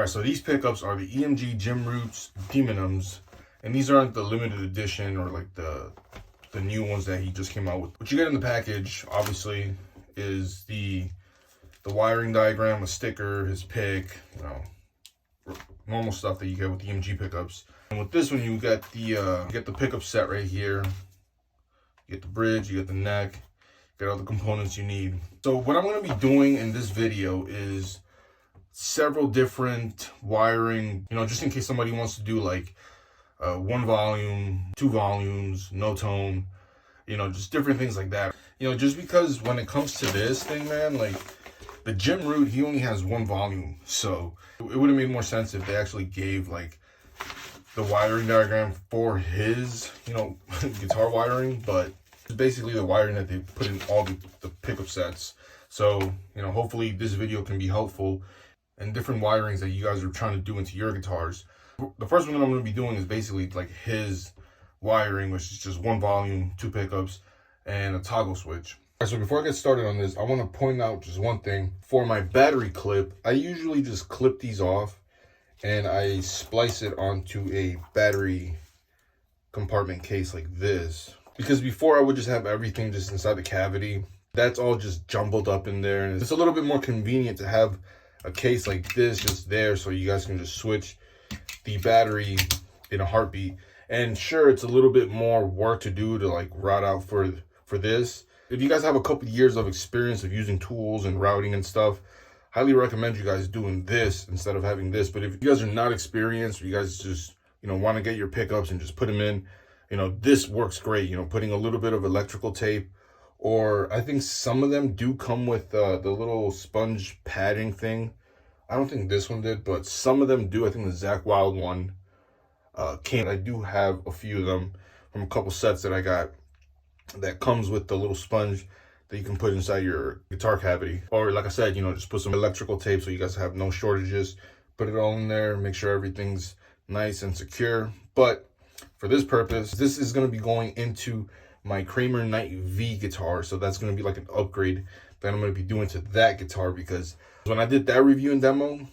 Alright, so these pickups are the EMG Gym Roots Demonums, and these aren't the limited edition or like the new ones that he just came out with. What you get in the package, obviously, is the wiring diagram, a sticker, his pick, you know, normal stuff that you get with the EMG pickups. And with this one, you get the pickup set right here. You get the bridge, you get the neck, you get all the components you need. So what I'm going to be doing in this video is several different wiring, you know, just in case somebody wants to do like 1 volume, 2 volumes, no tone, you know, just different things like that. You know, just because when it comes to this thing, man, like the Gym Root, he only has 1 volume. So it would have made more sense if they actually gave like the wiring diagram for his, you know, guitar wiring, but it's basically the wiring that they put in all the pickup sets. So, you know, hopefully this video can be helpful and different wirings that you guys are trying to do into your guitars. The first one that I'm going to be doing is basically like his wiring, which is just 1 volume, 2 pickups, and a toggle switch. All right, so before I get started on this, I want to point out just one thing. For my battery clip, I usually just clip these off and I splice it onto a battery compartment case like this. Because before I would just have everything just inside the cavity. That's all just jumbled up in there. And it's a little bit more convenient to have a case like this just there so you guys can just switch the battery in a heartbeat. And sure, it's a little bit more work to do to like route out for this. If you guys have a couple of years of experience of using tools and routing and stuff, highly recommend you guys doing this instead of having this. But if you guys are not experienced, or you guys just, you know, want to get your pickups and just put them in, you know, this works great. You know, putting a little bit of electrical tape, or I think some of them do come with the little sponge padding thing. I don't think this one did, but some of them do. I think the Zach Wild one came. I do have a few of them from a couple sets that I got that comes with the little sponge that you can put inside your guitar cavity. Or like I said, you know, just put some electrical tape so you guys have no shortages. Put it all in there, make sure everything's nice and secure. But for this purpose, this is going to be going into my Kramer Knight V guitar. So that's going to be like an upgrade that I'm going to be doing to that guitar, because when I did that review and demo,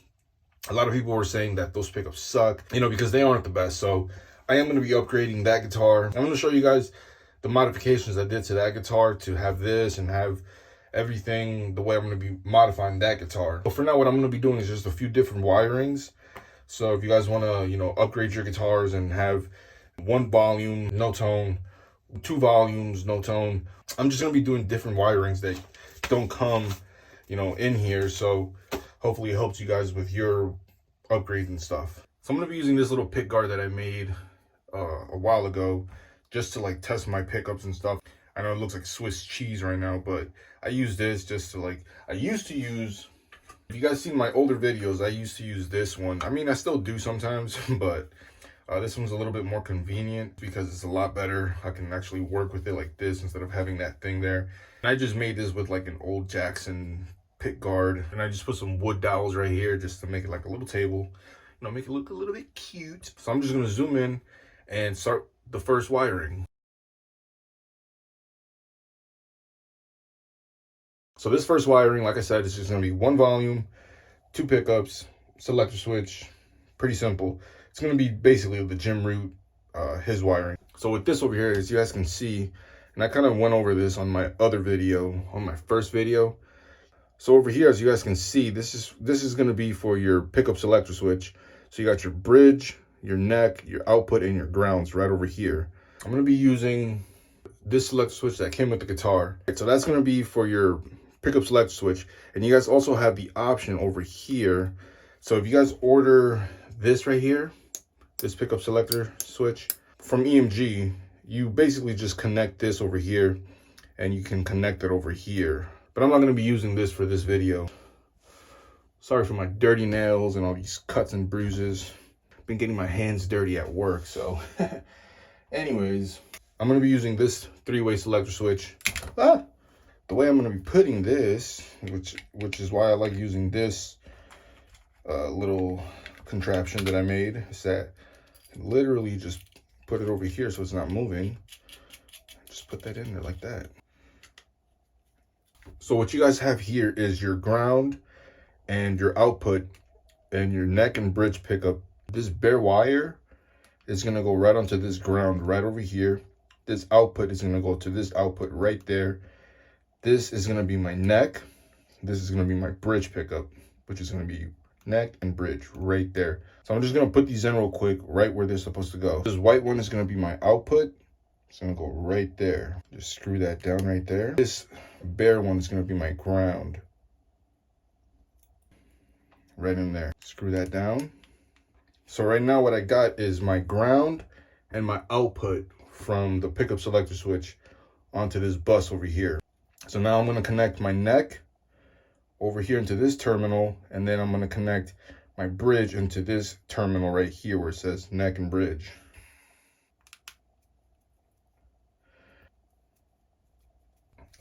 a lot of people were saying that those pickups suck, you know, because they aren't the best. So I am going to be upgrading that guitar. I'm going to show you guys the modifications I did to that guitar to have this and have everything the way I'm going to be modifying that guitar. But for now, what I'm going to be doing is just a few different wirings. So if you guys want to, you know, upgrade your guitars and have 1 volume, no tone, 2 volumes, no tone, I'm just going to be doing different wirings that don't come, you know, in here. So hopefully it helps you guys with your upgrades and stuff. So I'm going to be using this little pick guard that I made a while ago, just to like test my pickups and stuff. I know it looks like Swiss cheese right now, but I use this just to like, if you guys seen my older videos, I used to use this one. I mean, I still do sometimes, but this one's a little bit more convenient because it's a lot better. I can actually work with it like this instead of having that thing there. And I just made this with like an old Jackson pick guard, and I just put some wood dowels right here just to make it like a little table, you know, make it look a little bit cute. So I'm just going to zoom in and start the first wiring. So this first wiring, like I said, is just going to be 1 volume, 2 pickups, selector switch, pretty simple. It's going to be basically the Gym Root, his wiring. So with this over here, as you guys can see, and I kind of went over this on my other video, on my first video. So over here, as you guys can see, this is going to be for your pickup selector switch. So you got your bridge, your neck, your output, and your grounds right over here. I'm going to be using this selector switch that came with the guitar. So that's going to be for your pickup selector switch. And you guys also have the option over here. So if you guys order this right here, this pickup selector switch from EMG, you basically just connect this over here and you can connect it over here. But I'm not going to be using this for this video. Sorry for my dirty nails and all these cuts and bruises. Been getting my hands dirty at work, so anyways, I'm going to be using this 3-way selector switch. The way I'm going to be putting this, which is why I like using this little contraption that I made, is that I can literally just put it over here so it's not moving. Just put that in there like that. So what you guys have here is your ground and your output Then your neck and bridge pickup. This bare wire is going to go right onto this ground right over here. This output is going to go to this output right there. This is going to be my neck. This is going to be my bridge pickup, which is going to be neck and bridge right there. So I'm just going to put these in real quick right where they're supposed to go. This white one is going to be my output. It's going to go right there. Just screw that down right there. This bare one is going to be my ground. Right in there. Screw that down. So right now what I got is my ground and my output from the pickup selector switch onto this bus over here. So now I'm going to connect my neck over here into this terminal, and then I'm going to connect my bridge into this terminal right here where it says neck and bridge.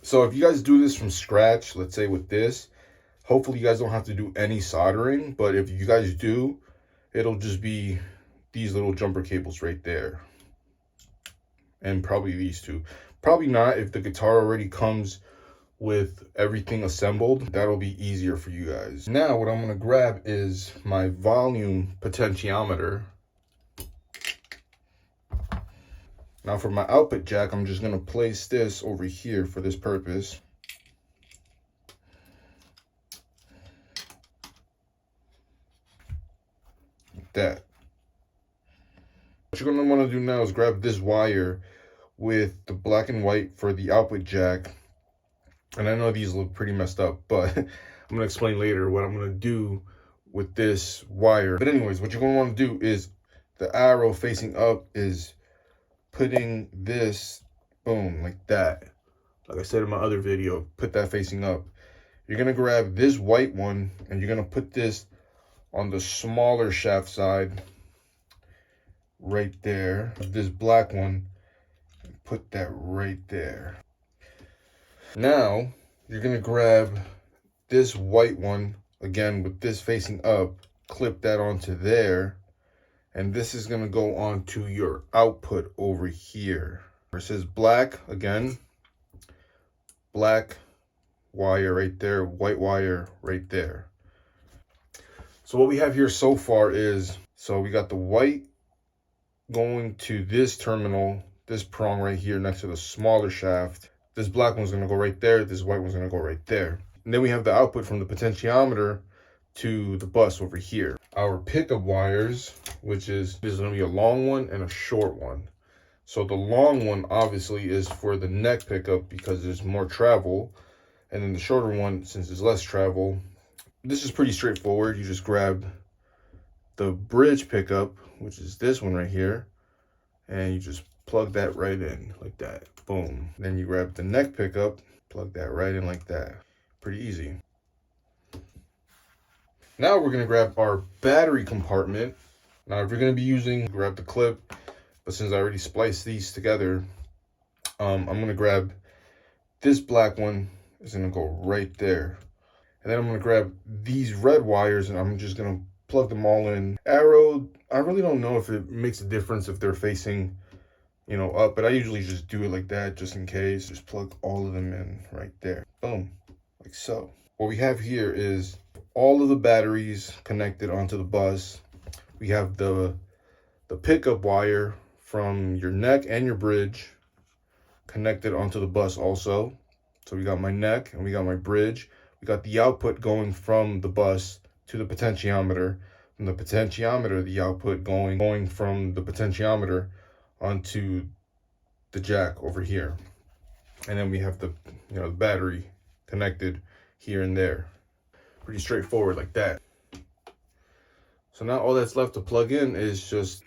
So if you guys do this from scratch, let's say with this, hopefully you guys don't have to do any soldering, but if you guys do, it'll just be these little jumper cables right there. And probably these two. Probably not if the guitar already comes with everything assembled. That'll be easier for you guys. Now what I'm going to grab is my volume potentiometer. Now for my output jack, I'm just going to place this over here for this purpose. Like that. What you're going to want to do now is grab this wire with the black and white for the output jack. And I know these look pretty messed up, but I'm going to explain later what I'm going to do with this wire. But anyways, what you're going to want to do is the arrow facing up is putting this, boom, like that. Like I said in my other video, put that facing up. You're going to grab this white one and you're going to put this on the smaller shaft side right there. This black one, put that right there. Now, you're going to grab this white one, again, with this facing up, clip that onto there, and this is going to go onto your output over here. Where it says black, again, black wire right there, white wire right there. So what we have here so far is, so we got the white going to this terminal, this prong right here next to the smaller shaft. This black one's going to go right there. This white one's going to go right there. And then we have the output from the potentiometer to the bus over here. Our pickup wires, which is, there's going to be a long one and a short one. So the long one obviously is for the neck pickup because there's more travel. And then the shorter one, since there's less travel, this is pretty straightforward. You just grab the bridge pickup, which is this one right here, and you just plug that right in like that. Boom. Then you grab the neck pickup, plug that right in like that. Pretty easy. Now we're going to grab our battery compartment. Now if you're going to be using, grab the clip, but since I already spliced these together, I'm going to grab this black one. It's going to go right there. And then I'm going to grab these red wires and I'm just going to plug them all in. Arrow, I really don't know if it makes a difference if they're facing, you know, up, but I usually just do it like that just in case. Just plug all of them in right there. Boom, like so. What we have here is all of the batteries connected onto the bus. We have the pickup wire from your neck and your bridge connected onto the bus also. So we got my neck and we got my bridge. We got the output going from the bus to the potentiometer. From the potentiometer, the output going from the potentiometer onto the jack over here. And then we have the, you know, the battery connected here and there. Pretty straightforward like that. So now all that's left to plug in is just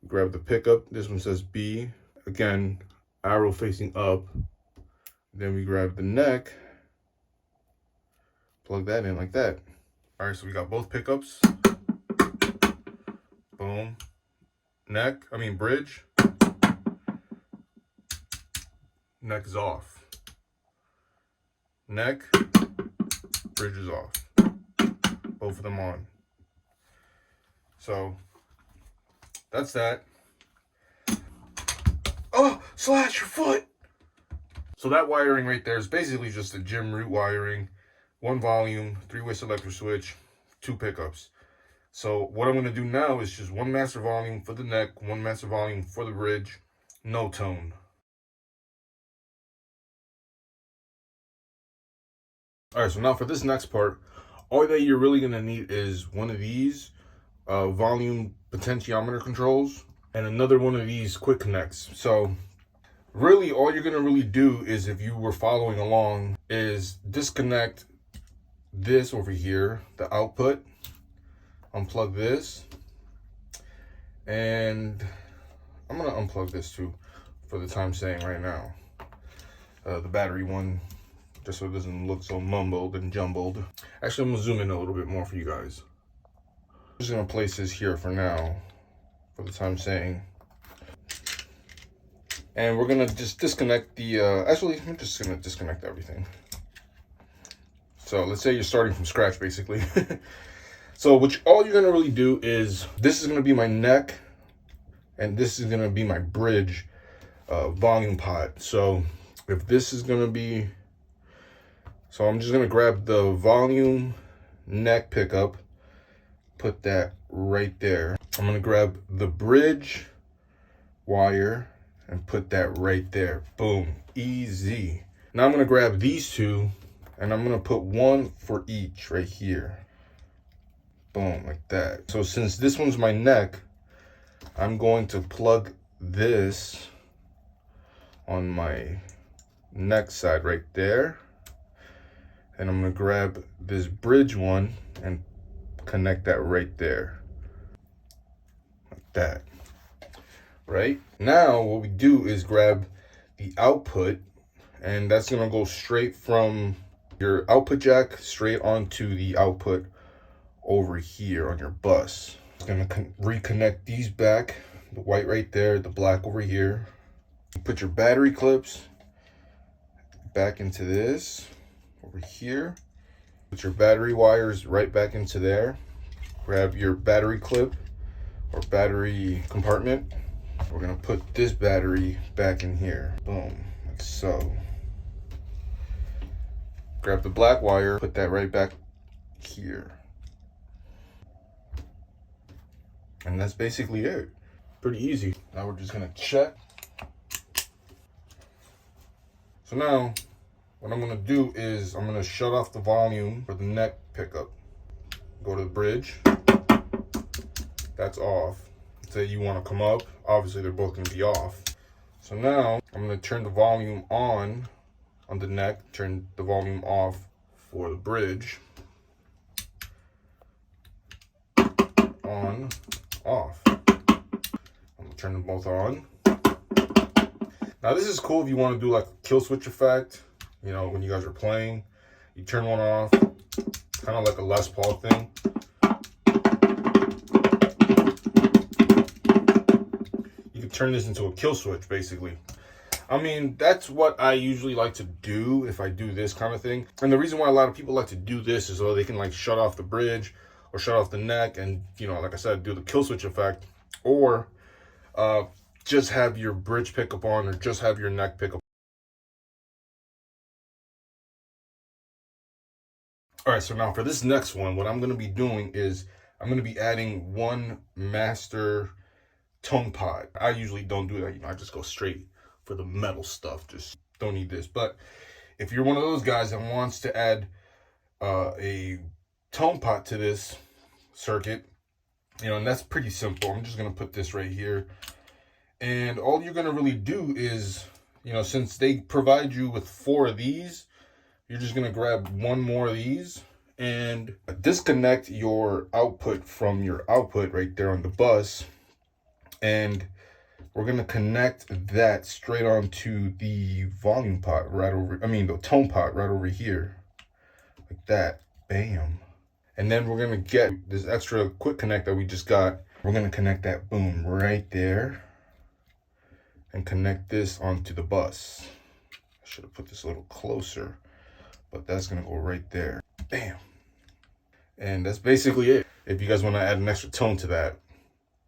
grab the pickup. This one says B. Again, arrow facing up. Then we grab the neck. Plug that in like that. All right, so we got both pickups. Boom. Bridge. Neck is off. Neck, bridge is off. Both of them on. So that's that. Oh, slash your foot. So that wiring right there is basically just a gym root wiring. One volume, 3-way selector switch, 2 pickups. So what I'm going to do now is just one master volume for the neck, one master volume for the bridge, no tone. All right, so now for this next part, all that you're really going to need is one of these volume potentiometer controls and another one of these quick connects. So really all you're going to really do is, if you were following along, is disconnect this over here, the output, unplug this, and I'm going to unplug this too for the time saying right now, the battery one, just so it doesn't look so mumbled and jumbled. Actually, I'm going to zoom in a little bit more for you guys. I'm just going to place this here for now, for the time saying. And we're going to just disconnect the, actually, I'm just going to disconnect everything. So let's say you're starting from scratch, basically. So all you're going to really do is, this is going to be my neck, and this is going to be my bridge volume pot. So if this is going to be, so I'm just going to grab the volume neck pickup, put that right there. I'm going to grab the bridge wire and put that right there. Boom, easy. Now I'm going to grab these two and I'm going to put one for each right here. Boom, like that. So since this one's my neck, I'm going to plug this on my neck side right there. And I'm going to grab this bridge one and connect that right there. Like that. Right? Now what we do is grab the output, and that's going to go straight from your output jack straight onto the output over here on your bus. It's going to reconnect these back, the white right there, the black over here. Put your battery clips back into this over here. Put your battery wires right back into there. Grab your battery clip or battery compartment. We're going to put this battery back in here. Boom, like so. Grab the black wire, put that right back here. And that's basically it. Pretty easy. Now we're just gonna check. So now, what I'm gonna do is I'm gonna shut off the volume for the neck pickup. Go to the bridge. That's off. Say you wanna come up. Obviously they're both gonna be off. So now, I'm gonna turn the volume on the neck, turn the volume off for the bridge. On, off. I'm gonna turn them both on. Now this is cool if you want to do like a kill switch effect, you know, when you guys are playing. You turn one off, kind of like a Les Paul thing. You can turn this into a kill switch, basically. I mean, that's what I usually like to do if I do this kind of thing. And the reason why a lot of people like to do this is so they can like shut off the bridge or shut off the neck and, you know, like I said, do the kill switch effect, or just have your bridge pickup on, or just have your neck pickup. All right, so now for this next one, what I'm going to be doing is I'm going to be adding one master tone pot. I usually don't do that, you know, I just go straight for the metal stuff. Just don't need this. But if you're one of those guys that wants to add a tone pot to this circuit, you know, and that's pretty simple. I'm just going to put this right here. And all you're going to really do is, you know, since they provide you with 4 of these, you're just going to grab one more of these and disconnect your output from your output right there on the bus. And we're going to connect that straight onto the volume pot right over, the tone pot right over here. Like that. Bam. And then we're going to get this extra quick connect that we just got. We're going to connect that, boom, right there. And connect this onto the bus. I should have put this a little closer, but that's going to go right there. Bam. And that's basically it. If you guys want to add an extra tone to that.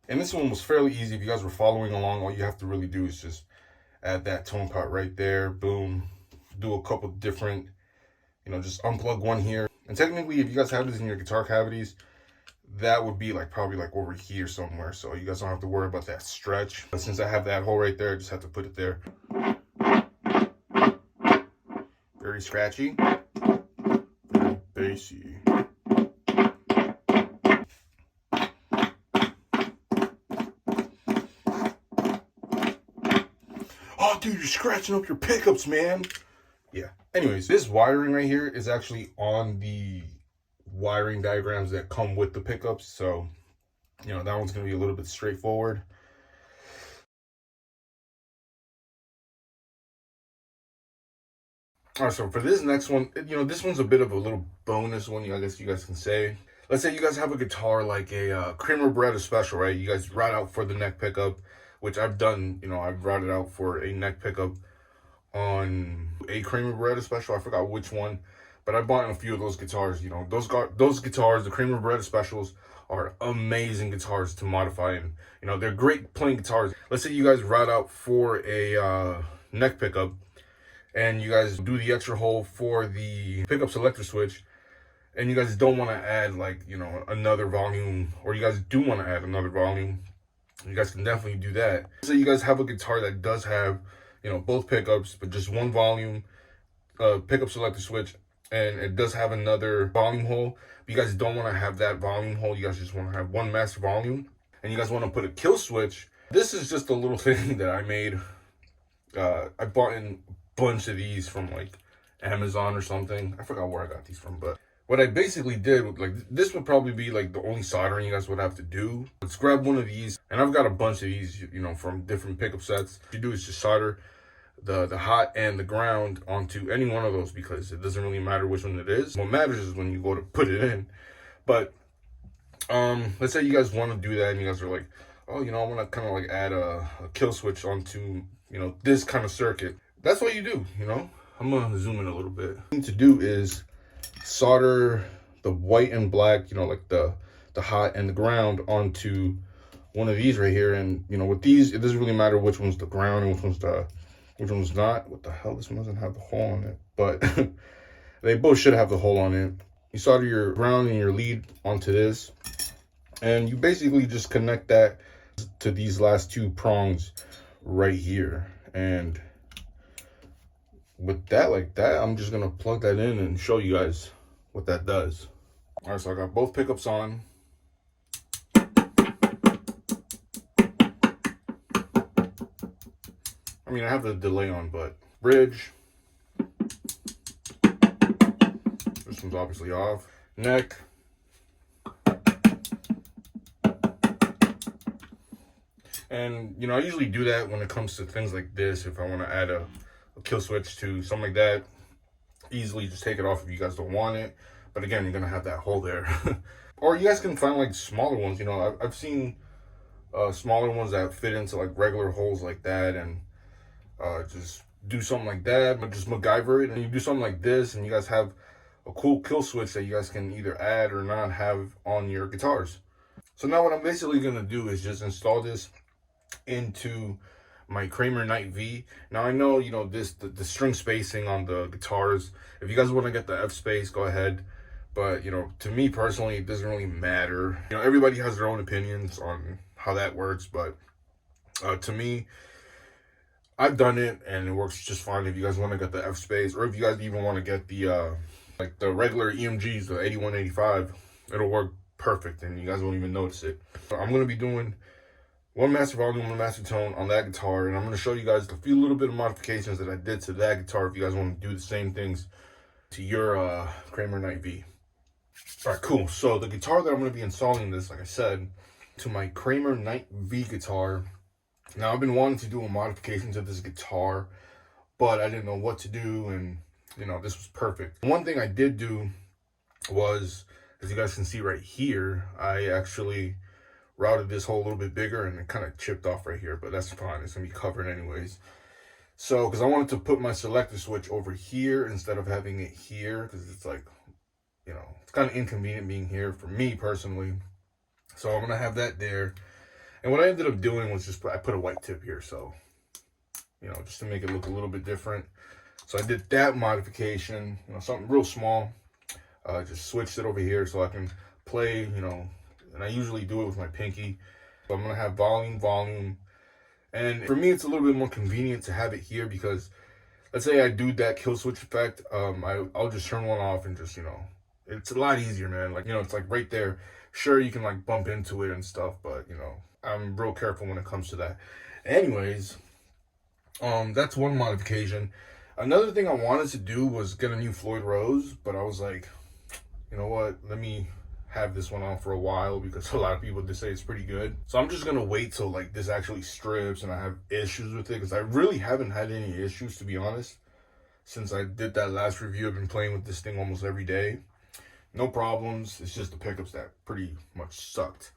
And this one was fairly easy. If you guys were following along, all you have to really do is just add that tone pot right there. Boom. Do a couple different, you know, just unplug one here. And technically, if you guys have this in your guitar cavities, that would be like probably like over here somewhere, so you guys don't have to worry about that stretch. But since I have that hole right there, I just have to put it there. Very scratchy, very bassy. Oh, dude, you're scratching up your pickups, man. Yeah. Anyways, this wiring right here is actually on the wiring diagrams that come with the pickups. So, you know, that one's going to be a little bit straightforward. All right, so for this next one, you know, this one's a bit of a little bonus one, I guess you guys can say. Let's say you guys have a guitar like a Kramer Beretta Special, right? You guys route out for the neck pickup, which I've done, you know, I've routed out for a neck pickup on a Kramer Beretta Special. I forgot which one, but I bought a few of those guitars. You know, those guitars, the Kramer Beretta Specials, are amazing guitars to modify, and you know, they're great playing guitars. Let's say you guys route out for a neck pickup, and you guys do the extra hole for the pickup selector switch, and you guys don't want to add, like, you know, another volume, or you guys do want to add another volume, you guys can definitely do that. So you guys have a guitar that does have, you know, both pickups, but just one volume, pickup selector switch, and it does have another volume hole. But you guys don't want to have that volume hole. You guys just want to have one master volume, and you guys want to put a kill switch. This is just a little thing that I made. I bought in a bunch of these from like Amazon or something. I forgot where I got these from, but what I basically did, like, this would probably be like the only soldering you guys would have to do. Let's grab one of these, and I've got a bunch of these, you know, from different pickup sets. What you do is just solder the hot and the ground onto any one of those, because it doesn't really matter which one it is. What matters is when you go to put it in. But let's say you guys want to do that, and you guys are like, oh, you know, I want to kind of like add a kill switch onto, you know, this kind of circuit. That's what you do, you know. I'm gonna zoom in a little bit. What you need to do is solder the white and black, you know, like the hot and the ground onto one of these right here. And you know, with these, it doesn't really matter which one's the ground and which one's not. What the hell, this one doesn't have the hole on it, but they both should have the hole on it. You solder your ground and your lead onto this, and you basically just connect that to these last two prongs right here. And with that, like that, I'm just gonna plug that in and show you guys what that does. All right, so I got both pickups on. I mean, I have the delay on, but bridge. This one's obviously off. Neck. And, you know, I usually do that when it comes to things like this. If I want to add a kill switch to something like that, easily just take it off if you guys don't want it. But again, you're gonna have that hole there. Or you guys can find like smaller ones. You know, I've seen smaller ones that fit into like regular holes like that, and just do something like that, but just MacGyver it, and you do something like this, and you guys have a cool kill switch that you guys can either add or not have on your guitars. So now what I'm basically gonna do is just install this into my Kramer Night V. Now I know, you know, the string spacing on the guitars, if you guys want to get the F space, go ahead. But, you know, to me personally, it doesn't really matter. You know, everybody has their own opinions on how that works, but to me, I've done it and it works just fine. If you guys want to get the F space, or if you guys even want to get the like the regular EMGs, the 8185, it'll work perfect and you guys won't even notice it. So I'm going to be doing one master volume, one master tone on that guitar, and I'm going to show you guys a few little bit of modifications that I did to that guitar if you guys want to do the same things to your Kramer Night V. All right, cool. So the guitar that I'm going to be installing this, like I said, to my Kramer Night V guitar. Now, I've been wanting to do a modification to this guitar, but I didn't know what to do, and, you know, this was perfect. One thing I did do was, as you guys can see right here, I actually routed this hole a little bit bigger, and it kind of chipped off right here, but that's fine. It's going to be covered anyways. So, because I wanted to put my selector switch over here instead of having it here, because it's like, you know, it's kind of inconvenient being here for me personally. So I'm going to have that there. And what I ended up doing was just I put a white tip here, so, you know, just to make it look a little bit different. So I did that modification, you know, something real small. Just switched it over here so I can play, you know, and I usually do it with my pinky. So I'm gonna have volume, and for me, it's a little bit more convenient to have it here because, let's say I do that kill switch effect, I'll just turn one off and just, it's a lot easier, man. Like, it's like right there. Sure, you can like bump into it and stuff, but I'm real careful when it comes to that. Anyways, that's one modification. Another thing I wanted to do was get a new Floyd Rose, but I was like, you know what? Let me have this one on for a while because a lot of people just say it's pretty good. So I'm just gonna wait till like this actually strips and I have issues with it, because I really haven't had any issues, to be honest. Since I did that last review, I've been playing with this thing almost every day. No problems. It's just the pickups that pretty much sucked.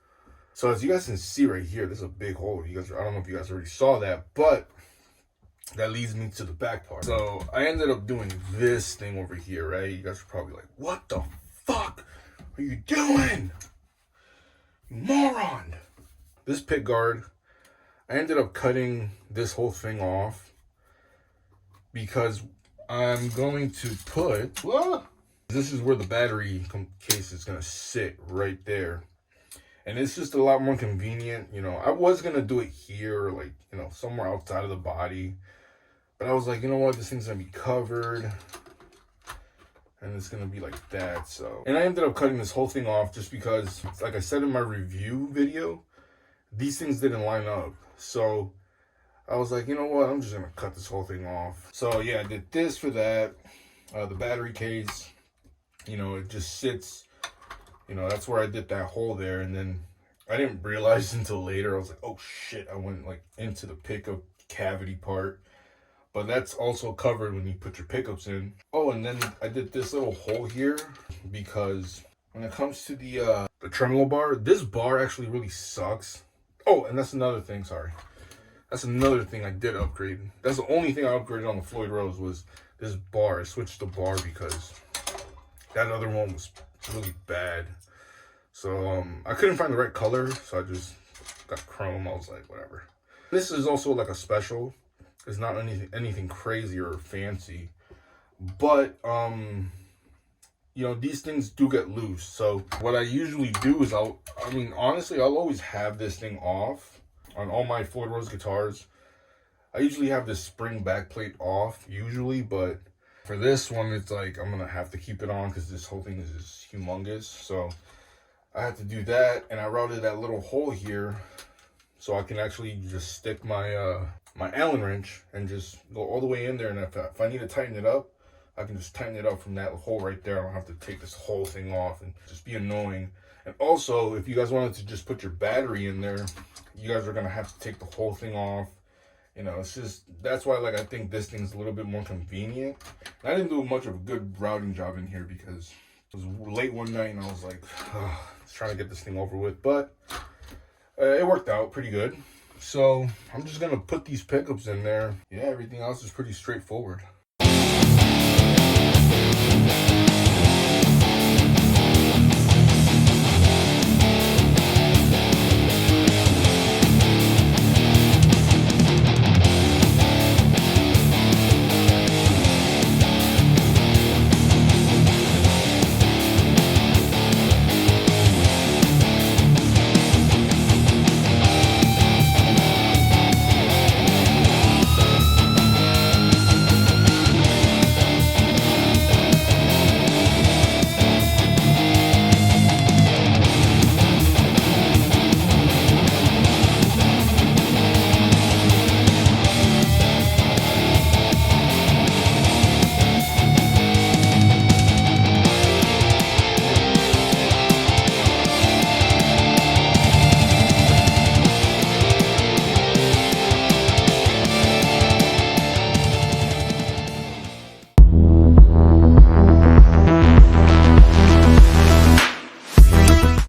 So as you guys can see right here, there's a big hole. I don't know if you guys already saw that, but that leads me to the back part. So I ended up doing this thing over here, right? You guys are probably like, what the fuck are you doing, you moron? This pick guard, I ended up cutting this whole thing off because I'm going to put, this is where the battery case is gonna sit right there. And it's just a lot more convenient. I was gonna do it here, like, somewhere outside of the body. But I was like, you know what, this thing's gonna be covered. And it's gonna be like that, so. And I ended up cutting this whole thing off just because, like I said in my review video, these things didn't line up. So I was like, you know what, I'm just gonna cut this whole thing off. So yeah, I did this for that. The battery case, it just sits, that's where I did that hole there. And then I didn't realize until later, I was like, oh shit, I went like into the pickup cavity part. But that's also covered when you put your pickups in. Oh, and then I did this little hole here because when it comes to the tremolo bar, this bar actually really sucks. Oh, and that's another thing, sorry. That's another thing I did upgrade. That's the only thing I upgraded on the Floyd Rose was this bar. I switched the bar because that other one was really bad. So I couldn't find the right color, so I just got chrome. I was like, whatever. This is also like a special. It's not anything crazy or fancy, but these things do get loose. So what I usually do is honestly, I'll always have this thing off on all my Floyd Rose guitars. I usually have this spring back plate off usually, but for this one, it's like I'm gonna have to keep it on because this whole thing is just humongous. So I had to do that, and I routed that little hole here so I can actually just stick my my Allen wrench and just go all the way in there. And if I need to tighten it up, I can just tighten it up from that hole right there. I don't have to take this whole thing off and just be annoying. And also, if you guys wanted to just put your battery in there, you guys are gonna have to take the whole thing off. It's just, that's why I think this thing's a little bit more convenient. And I didn't do much of a good routing job in here because it was late one night and I was like, just trying to get this thing over with, but it worked out pretty good. So I'm just gonna put these pickups in there. Yeah, everything else is pretty straightforward.